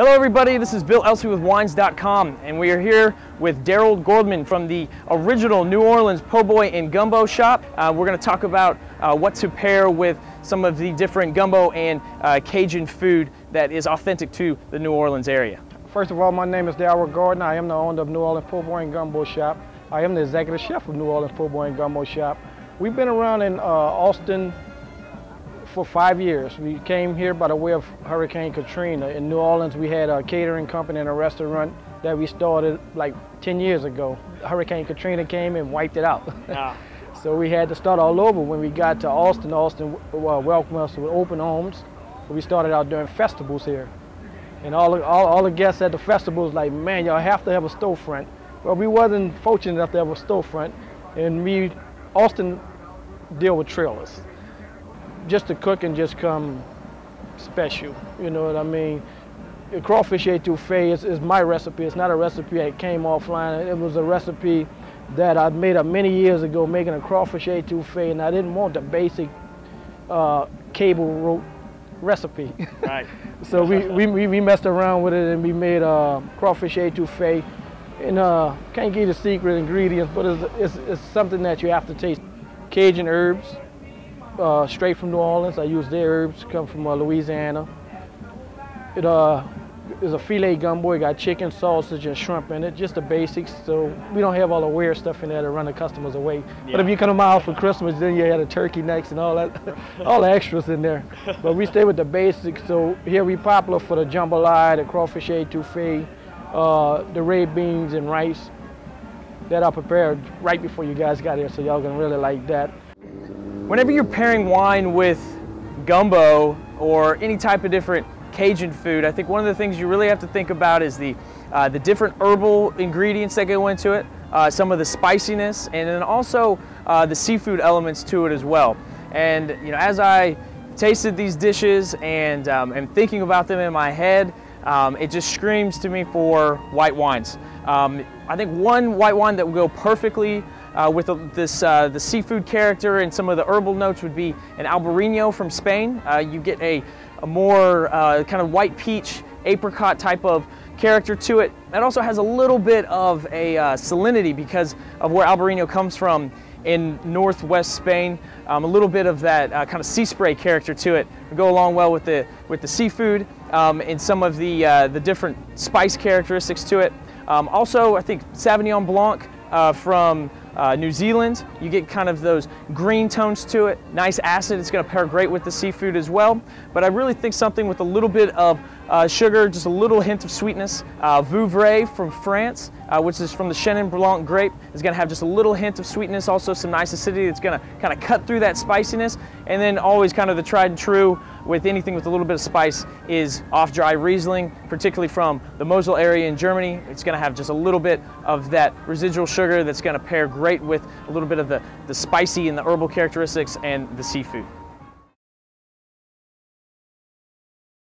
Hello everybody, this is Bill Elsey with Wines.com, and we are here with Daryl Gordman from the original New Orleans Po' Boy and Gumbo shop. We're going to talk about what to pair with some of the different gumbo and Cajun food that is authentic to the New Orleans area. First of all, my name is Daryl Gordon. I am the owner of New Orleans Po' Boy and Gumbo shop. I am the executive chef of New Orleans Po' Boy and Gumbo shop. We've been around in Austin for 5 years. We came here by the way of Hurricane Katrina. In New Orleans, we had a catering company and a restaurant that we started like 10 years ago. Hurricane Katrina came and wiped it out. Ah. So we had to start all over. When we got to Austin, welcomed us with open arms. We started out doing festivals here. And all the guests at the festivals like, man, y'all have to have a storefront. Well, we wasn't fortunate enough to have a storefront. And Austin deal with trailers. Just to cook and just come special, you know what I mean? The Crawfish Etouffee is my recipe. It's not a recipe that came offline. It was a recipe that I made up many years ago, making a Crawfish Etouffee, and I didn't want the basic cable rope recipe. Right. So we messed around with it and we made a Crawfish Etouffee. And can't give you the secret ingredients, but it's something that you have to taste. Cajun herbs. Straight from New Orleans. I use their herbs, come from Louisiana. It is a filet gumbo. It got chicken, sausage, and shrimp in it, just the basics. So we don't have all the weird stuff in there to run the customers away. Yeah. But if you come to my house for Christmas, then you had a turkey necks and all that, all the extras in there. But we stay with the basics. So here we popular for the jambalaya, the Crawfish Etouffee, the red beans and rice that I prepared right before you guys got here, so y'all gonna really like that. Whenever you're pairing wine with gumbo or any type of different Cajun food, I think one of the things you really have to think about is the different herbal ingredients that go into it, some of the spiciness, and then also the seafood elements to it as well. And you know, as I tasted these dishes and am thinking about them in my head, it just screams to me for white wines. I think one white wine that will go perfectly with the seafood character and some of the herbal notes would be an Albarino from Spain. You get a more kind of white peach, apricot type of character to it. It also has a little bit of a salinity because of where Albarino comes from in northwest Spain. A little bit of that kind of sea spray character to it would go along well with the seafood and some of the different spice characteristics to it. Also, I think Sauvignon Blanc from New Zealand, you get kind of those green tones to it, nice acid. It's going to pair great with the seafood as well. But I really think something with a little bit of sugar, just a little hint of sweetness. Vouvray from France, which is from the Chenin Blanc grape, is going to have just a little hint of sweetness, also some nice acidity that's going to kind of cut through that spiciness. And then always kind of the tried and true with anything with a little bit of spice is off-dry Riesling, particularly from the Mosel area in Germany. It's going to have just a little bit of that residual sugar that's going to pair great with a little bit of the spicy and the herbal characteristics and the seafood.